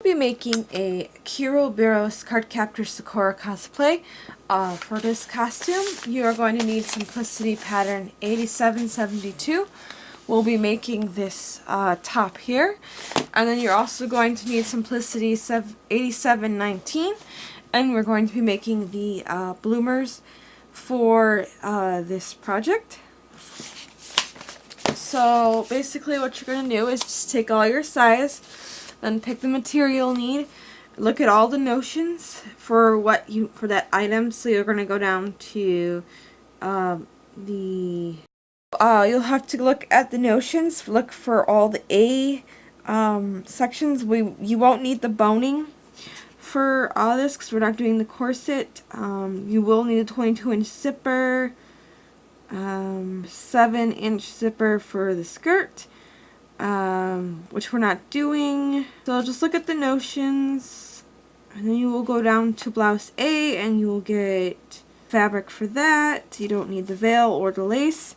be making a Kero cardcaptor Sakura cosplay. For this costume, you are going to need Simplicity pattern 8772. We'll be making this top here, and then you're also going to need Simplicity 8719, and we're going to be making the bloomers for this project. So basically what you're going to do is just take all your size, then pick the material you need, look at all the notions for that item. So you're going to go down to you'll have to look at the notions, look for all the A sections. You won't need the boning for all this because we're not doing the corset. You will need a 22-inch zipper, 7-inch zipper for the skirt, which we're not doing. So just look at the notions, and then you will go down to blouse A and you will get fabric for that. You don't need the veil or the lace.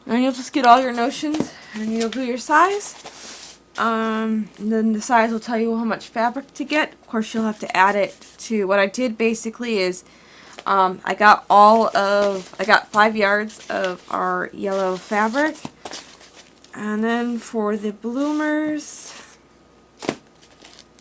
And you'll just get all your notions and you'll do your size. And then the size will tell you how much fabric to get. Of course, you'll have to add it to what I did basically is I got 5 yards of our yellow fabric. And then for the bloomers,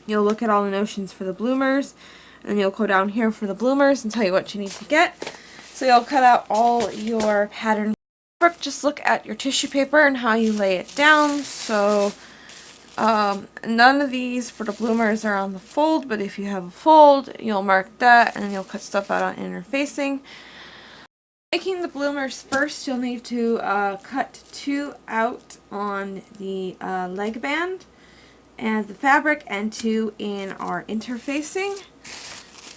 you'll look at all the notions for the bloomers, and then you'll go down here for the bloomers and tell you what you need to get. So you'll cut out all your pattern fabric. Just look at your tissue paper and how you lay it down. So none of these for the bloomers are on the fold, but if you have a fold, you'll mark that and then you'll cut stuff out on interfacing. Making the bloomers first, you'll need to cut 2 out on the leg band and the fabric, and 2 in our interfacing.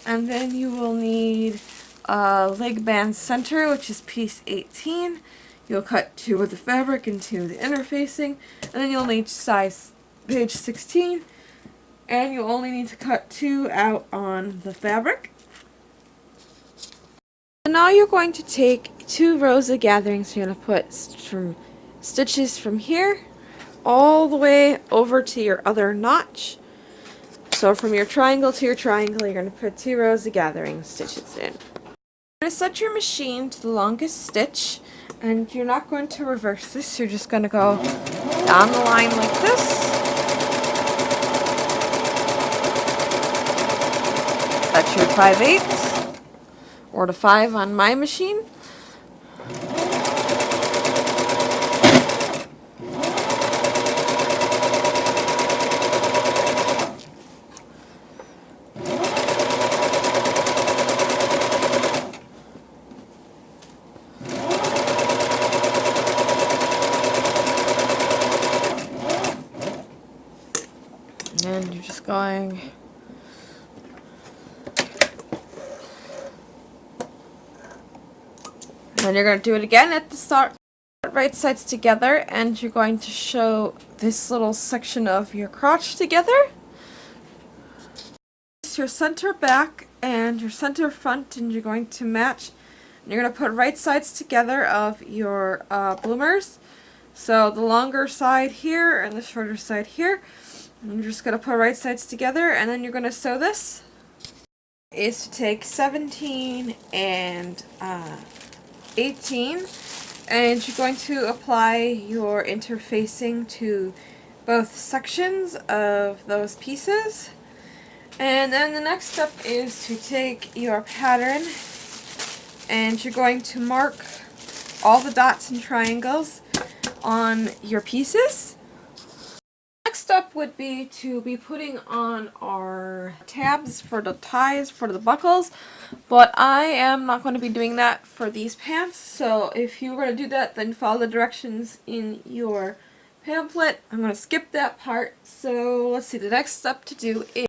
And then you will need leg band center, which is piece 18. You'll cut 2 of the fabric and 2 of the interfacing, and then you'll need size page 16, and you only need to cut 2 out on the fabric. So now you're going to take 2 rows of gatherings. You're going to put stitches from here all the way over to your other notch. So from your triangle to your triangle, you're going to put 2 rows of gathering stitches in. You're going to set your machine to the longest stitch, and you're not going to reverse this. You're just going to go down the line like this. That's your 5/8, or the 5 on my machine. And you're just going and then you're going to do it again at the start. Right sides together, and you're going to show this little section of your crotch together. It's your center back and your center front, and you're going to match. And you're going to put right sides together of your bloomers. So the longer side here and the shorter side here. And you're just going to put right sides together, and then you're going to sew this. Is to take 17 and 18, and you're going to apply your interfacing to both sections of those pieces. And then the next step is to take your pattern and you're going to mark all the dots and triangles on your pieces. Next step would be to be putting on our tabs for the ties, for the buckles, but I am not going to be doing that for these pants. So if you were to do that, then follow the directions in your pamphlet. I'm going to skip that part. So let's see, the next step to do is,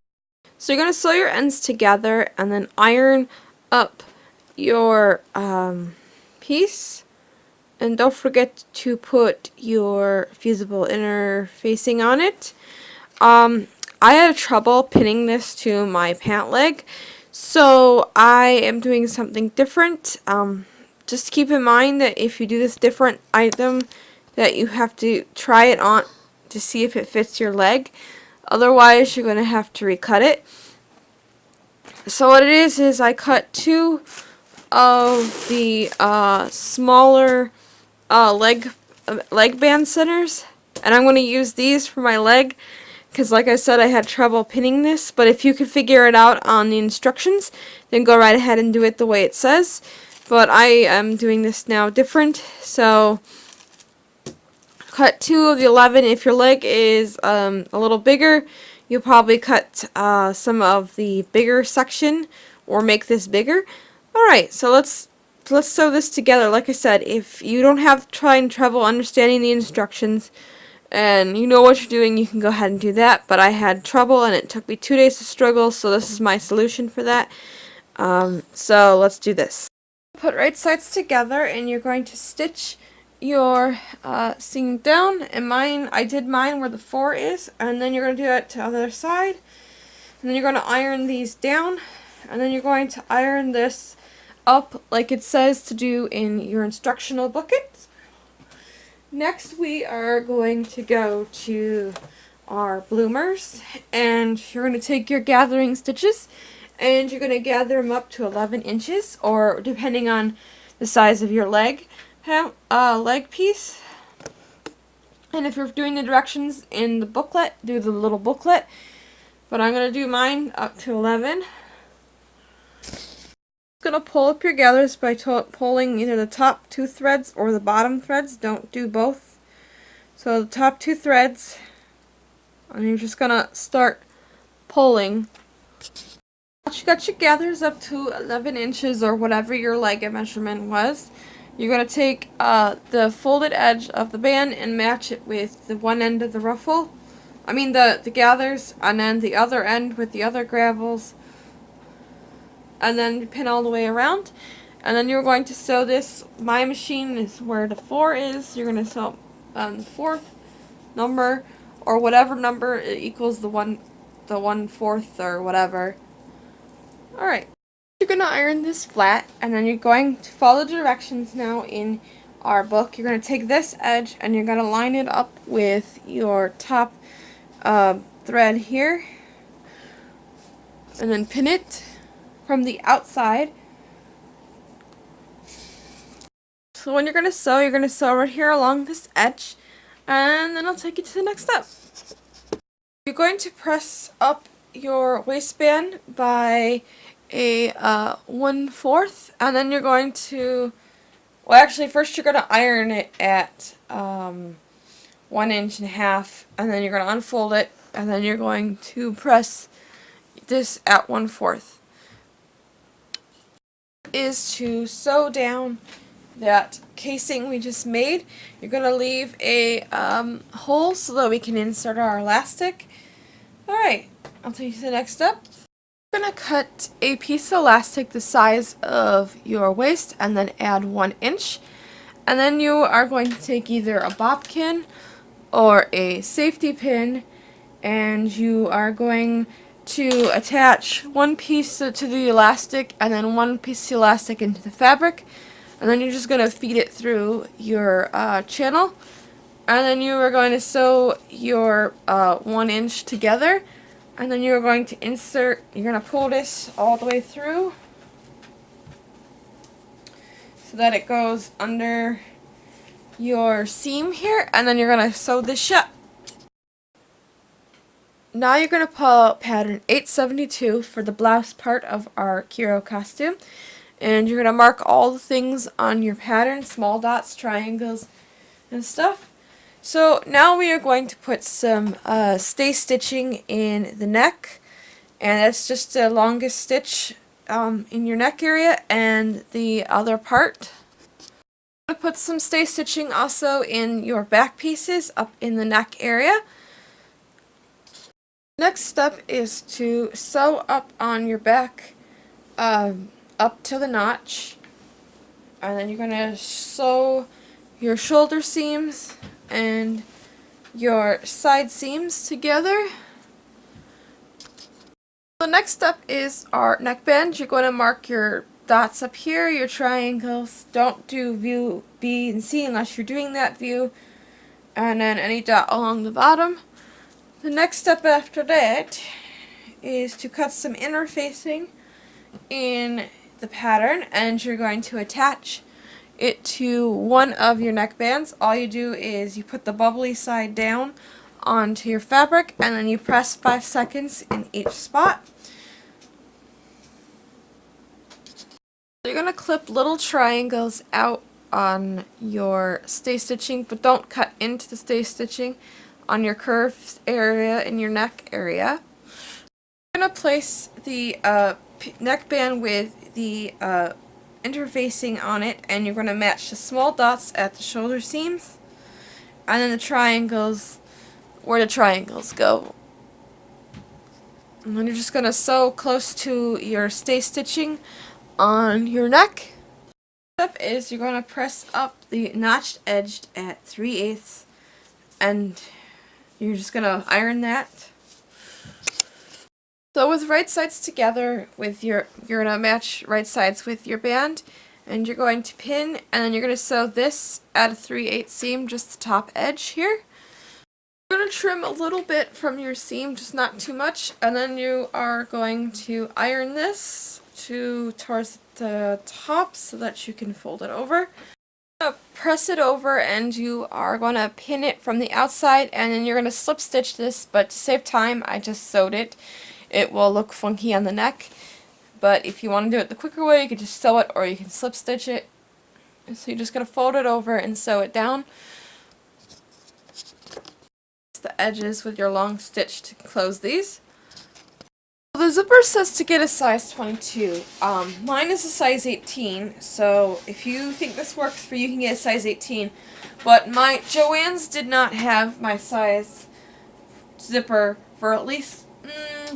so you're going to sew your ends together and then iron up your piece. And don't forget to put your fusible interfacing on it. I had trouble pinning this to my pant leg, so I am doing something different. Just keep in mind that if you do this different item, that you have to try it on to see if it fits your leg. Otherwise, you're going to have to recut it. So what it is I cut 2 of the smaller leg band centers, and I'm going to use these for my leg because, like I said, I had trouble pinning this. But if you can figure it out on the instructions, then go right ahead and do it the way it says. But I am doing this now different, so cut 2 of the 11. If your leg is a little bigger, you'll probably cut some of the bigger section or make this bigger. Alright, so let's sew this together. Like I said, if you don't have trouble understanding the instructions and you know what you're doing, you can go ahead and do that. But I had trouble and it took me 2 days to struggle, so this is my solution for that. So let's do this. Put right sides together and you're going to stitch your seam down, and I did mine where the 4 is, and then you're going to do it to the other side, and then you're going to iron these down, and then you're going to iron this up like it says to do in your instructional booklet. Next we are going to go to our bloomers, and you're going to take your gathering stitches and you're going to gather them up to 11 inches, or depending on the size of your leg piece. And if you're doing the directions in the booklet, do the little booklet. But I'm going to do mine up to 11. Going to pull up your gathers by pulling either the top 2 threads or the bottom threads. Don't do both. So the top 2 threads, and you're just going to start pulling. Once you got your gathers up to 11 inches or whatever your leg measurement was, you're going to take the folded edge of the band and match it with the one end of the ruffle. I mean the gathers, and then the other end with the other gravels, and then pin all the way around. And then you're going to sew this. My machine is where the 4 is. You're going to sew the 4th number, or whatever number equals the 1/4 or whatever. Alright. You're going to iron this flat, and then you're going to follow the directions now in our book. You're going to take this edge and you're going to line it up with your top thread here, and then pin it from the outside. So when you're going to sew right here along this edge, and then I'll take you to the next step. You're going to press up your waistband by a 1/4, and then you're going to, well, actually first you're going to iron it at 1.5 inches, and then you're going to unfold it, and then you're going to press this at 1/4. Is to sew down that casing we just made. You're going to leave a hole so that we can insert our elastic. Alright, I'll take you to the next step. You're going to cut a piece of elastic the size of your waist and then add 1 inch. And then you are going to take either a bobbin or a safety pin, and you are going to attach 1 piece to the elastic and then 1 piece of elastic into the fabric, and then you're just going to feed it through your channel, and then you are going to sew your 1 inch together, and then you're going to insert, you're going to pull this all the way through so that it goes under your seam here, and then you're going to sew this shut. Now you're going to pull out pattern 872 for the blouse part of our kero costume, and you're going to mark all the things on your pattern, small dots, triangles, and stuff. So now we are going to put some stay stitching in the neck, and that's just the longest stitch in your neck area and the other part. I'm going to put some stay stitching also in your back pieces up in the neck area. Next step is to sew up on your back up to the notch, and then you're going to sew your shoulder seams and your side seams together. The next step is our neckband. You're going to mark your dots up here, your triangles. Don't do view B and C unless you're doing that view, and then any dot along the bottom. The next step after that is to cut some interfacing in the pattern, and you're going to attach it to one of your neck bands. All you do is you put the bubbly side down onto your fabric, and then you press 5 seconds in each spot. So you're going to clip little triangles out on your stay stitching, but don't cut into the stay stitching on your curved area in your neck area. You're going to place the neckband with the interfacing on it, and you're going to match the small dots at the shoulder seams, and then the triangles where the triangles go. And then you're just going to sew close to your stay stitching on your neck. Step is you're going to press up the notched edge at 3/8, and you're just going to iron that. So with right sides together, you're going to match right sides with your band, and you're going to pin, and then you're going to sew this at a 3/8 seam, just the top edge here. You're going to trim a little bit from your seam, just not too much, and then you are going to iron this towards the top so that you can fold it over. Press it over, and you are going to pin it from the outside, and then you're going to slip stitch this, but to save time I just sewed it. It will look funky on the neck, but if you want to do it the quicker way, you can just sew it or you can slip stitch it. So you're just going to fold it over and sew it down. The edges with your long stitch to close these. The zipper says to get a size 22. Mine is a size 18, so if you think this works for you, you can get a size 18. But my Joann's did not have my size zipper for at least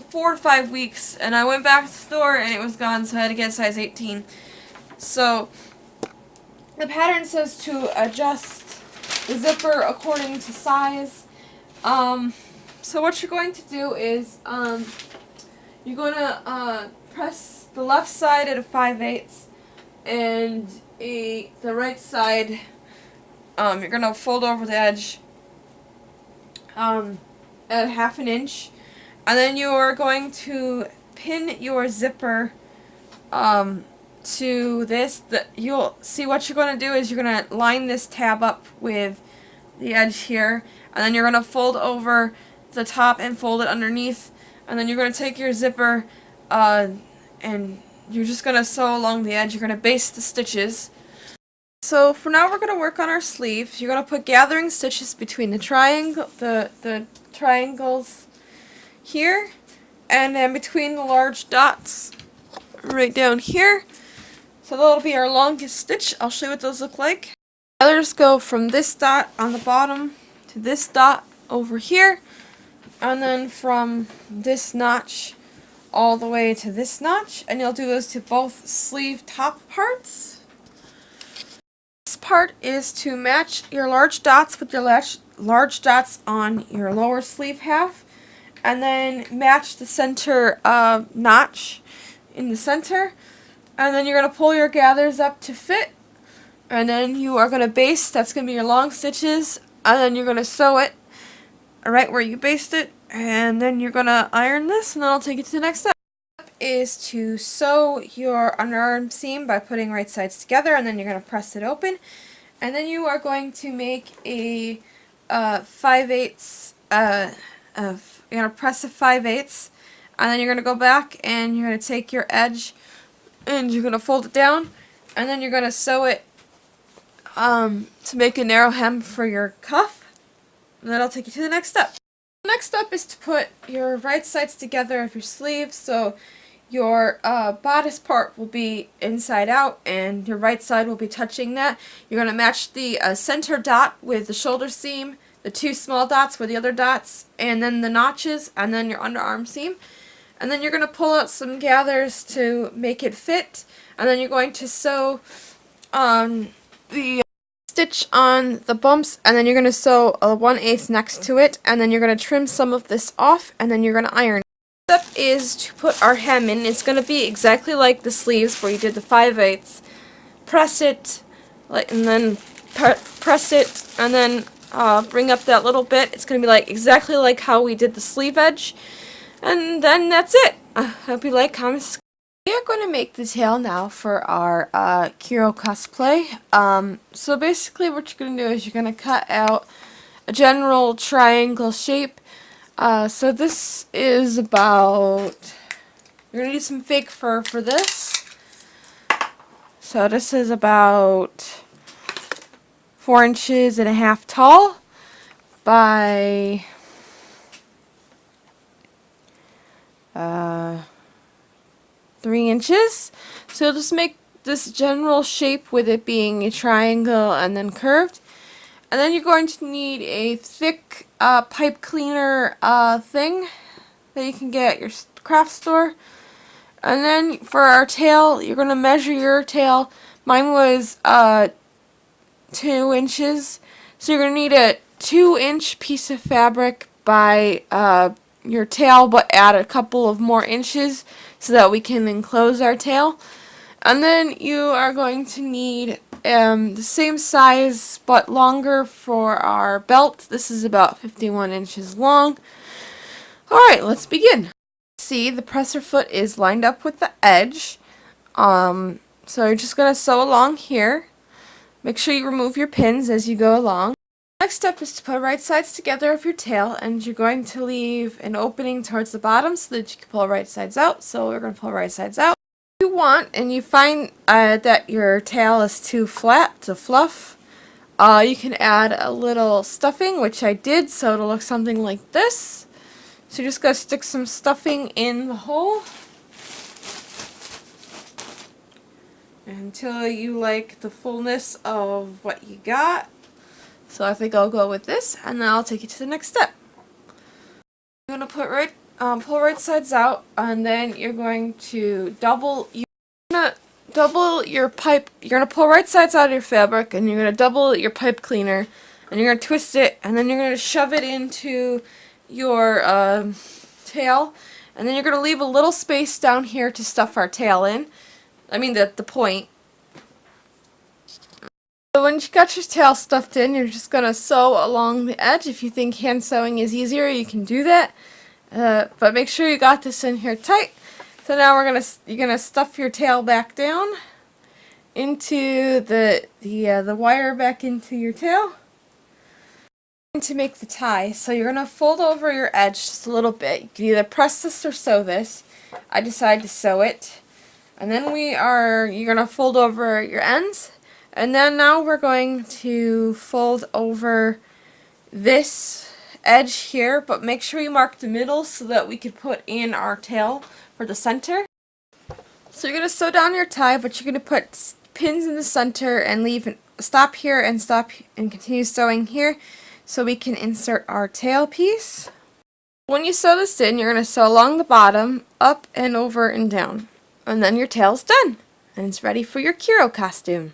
4 to 5 weeks, and I went back to the store and it was gone, so I had to get a size 18. So the pattern says to adjust the zipper according to size. So what you're going to do is you're going to press the left side at a 5/8 and the right side you're going to fold over the edge at 1/2 inch, and then you are going to pin your zipper to this. You'll see what you're going to do is you're going to line this tab up with the edge here, and then you're going to fold over the top and fold it underneath, and then you're going to take your zipper and you're just going to sew along the edge. You're going to baste the stitches. So for now we're going to work on our sleeve. You're going to put gathering stitches between the triangles here, and then between the large dots right down here. So that'll be our longest stitch. I'll show you what those look like. The others go from this dot on the bottom to this dot over here, and then from this notch all the way to this notch, and you'll do those to both sleeve top parts. This part is to match your large dots with your large dots on your lower sleeve half, and then match the center notch in the center, and then you're going to pull your gathers up to fit, and then you are going to baste. That's going to be your long stitches, and then you're going to sew it right where you based it, and then you're going to iron this, and then I'll take you to the next step. Is to sew your underarm seam by putting right sides together, and then you're going to press it open, and then you are going to make a 5/8 you're going to press a 5/8, and then you're going to go back and you're going to take your edge and you're going to fold it down, and then you're going to sew it to make a narrow hem for your cuff, and that'll take you to the next step. The next step is to put your right sides together of your sleeve, so your bodice part will be inside out and your right side will be touching that. You're going to match the center dot with the shoulder seam, the 2 small dots with the other dots, and then the notches, and then your underarm seam. And then you're going to pull out some gathers to make it fit, and then you're going to sew the stitch on the bumps, and then you're going to sew a 1/8 next to it, and then you're going to trim some of this off, and then you're going to iron. The step is to put our hem in. It's going to be exactly like the sleeves where you did the 5/8. Press it, and then press it, and then bring up that little bit. It's going to be like exactly like how we did the sleeve edge. And then that's it. Hope you like, comment, subscribe. We are going to make the tail now for our Kero cosplay. So basically what you're going to do is you're going to cut out a general triangle shape. So this is about, you're going to need some fake fur for this. So this is about 4.5 inches tall by 3 inches. So just make this general shape with it being a triangle and then curved. And then you're going to need a thick pipe cleaner thing that you can get at your craft store. And then for our tail, you're going to measure your tail. Mine was 2 inches. So you're going to need a 2-inch piece of fabric by your tail, but add a couple of more inches so that we can enclose our tail. And then you are going to need the same size but longer for our belt. This is about 51 inches long. Alright, let's begin. See, the presser foot is lined up with the edge. So you're just going to sew along here. Make sure you remove your pins as you go along. Next step is to put right sides together of your tail, and you're going to leave an opening towards the bottom so that you can pull right sides out. So we're going to pull right sides out. If you want and you find that your tail is too flat to fluff, you can add a little stuffing, which I did, so it'll look something like this. So you're just going to stick some stuffing in the hole until you like the fullness of what you got. So I think I'll go with this, and then I'll take you to the next step. You're going to pull right sides out, and then you're going to double your pipe. You're going to pull right sides out of your fabric, and you're going to double your pipe cleaner, and you're going to twist it, and then you're going to shove it into your tail, and then you're going to leave a little space down here to stuff our tail in. I mean the point. So when you got your tail stuffed in, you're just going to sew along the edge. If you think hand sewing is easier, you can do that. But make sure you got this in here tight. So now you're gonna stuff your tail back down into the wire back into your tail. To make the tie, so you're gonna fold over your edge just a little bit. You can either press this or sew this. I decided to sew it. And then you're gonna fold over your ends. And then now we're going to fold over this edge here, but make sure you mark the middle so that we could put in our tail for the center. So you're going to sew down your tie, but you're going to put pins in the center and stop here and continue sewing here so we can insert our tail piece. When you sew this in, you're going to sew along the bottom, up and over and down. And then your tail's done. And it's ready for your Kero costume.